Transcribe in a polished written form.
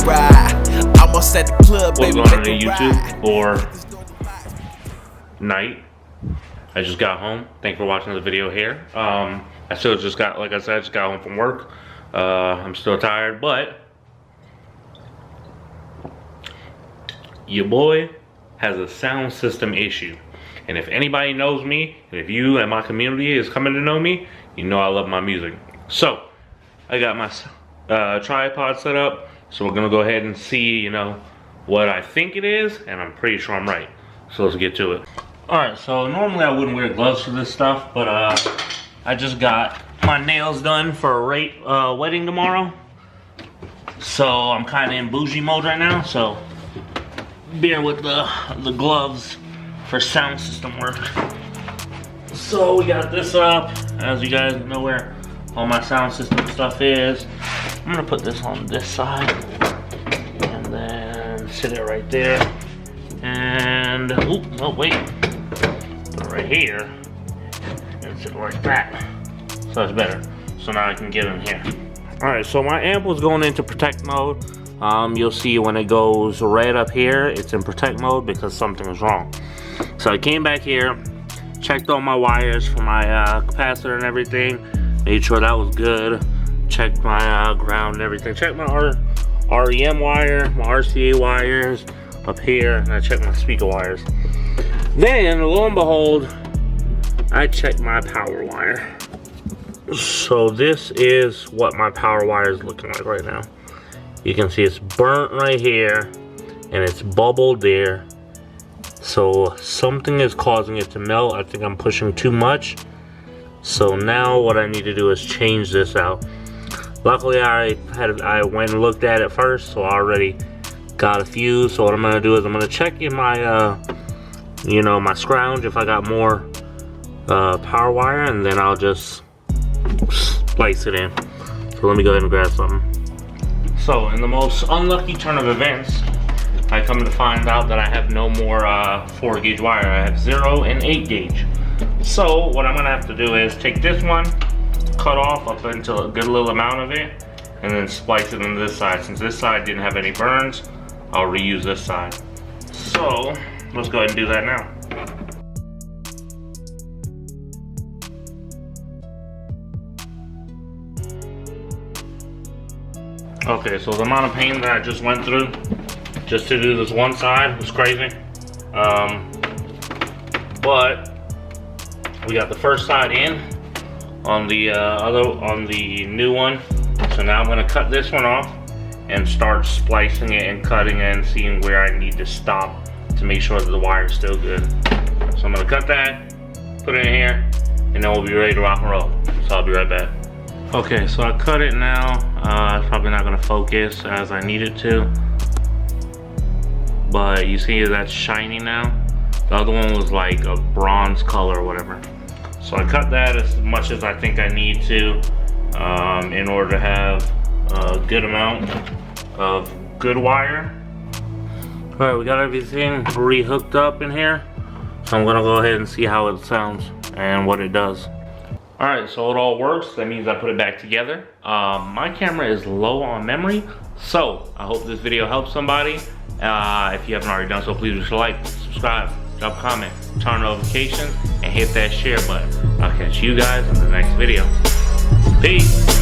ride. Almost at the club, baby, what's going on YouTube for night? I just got home. Thanks for watching the video here. I still just got, like I said, I just got home from work. I'm still tired, but your boy has a sound system issue. And if anybody knows me, and if you and my community is coming to know me, you know I love my music. So I got my tripod set up, so we're gonna go ahead and see, you know, what I think it is, and I'm pretty sure I'm right. So let's get to it. Alright, so normally I wouldn't wear gloves for this stuff, but I just got my nails done for a wedding tomorrow. So I'm kind of in bougie mode right now, so bear with the gloves for sound system work. So we got this up, as you guys know where all my sound system stuff is. I'm gonna put this on this side and then sit it right there. And oh no, wait, put it right here and sit it like that. So that's better. So now I can get in here. All right, so my amp was going into protect mode. You'll see when it goes red up here, it's in protect mode because something is wrong. So I came back here, checked all my wires for my capacitor and everything, made sure that was good, checked my ground and everything, checked my REM wire, my RCA wires up here, and I checked my speaker wires. Then, lo and behold, I checked my power wire. So this is what my power wire is looking like right now. You can see it's burnt right here, and it's bubbled there. So something is causing it to melt. I think I'm pushing too much. So now what I need to do is change this out. Luckily I went and looked at it first, so I already got a fuse. So what I'm gonna do is I'm gonna check in my you know, my scrounge if I got more power wire, and then I'll just splice it in. So let me go ahead and grab something. So in the most unlucky turn of events, I come to find out that I have no more 4 gauge wire. I have 0 and 8 gauge. So what I'm gonna have to do is take this one, cut off up until a good little amount of it, and then splice it on this side. Since this side didn't have any burns, I'll reuse this side. So let's go ahead and do that now. Okay, so the amount of pain that I just went through just to do this one side was crazy. But we got the first side in on the new one. So now I'm gonna cut this one off and start splicing it and cutting it and seeing where I need to stop to make sure that the wire is still good. So I'm gonna cut that, put it in here, and then we'll be ready to rock and roll. So I'll be right back. Okay, so I cut it now. It's probably not gonna focus as I need it to. But you see that's shiny now. The other one was like a bronze color or whatever. So I cut that as much as I think I need to in order to have a good amount of good wire. All right, we got everything re-hooked up in here. So I'm gonna go ahead and see how it sounds and what it does. All right, so it all works. That means I put it back together. My camera is low on memory, so I hope this video helps somebody. If you haven't already done so, please be sure to like, subscribe, drop a comment, turn on notifications, and hit that share button. I'll catch you guys in the next video. Peace.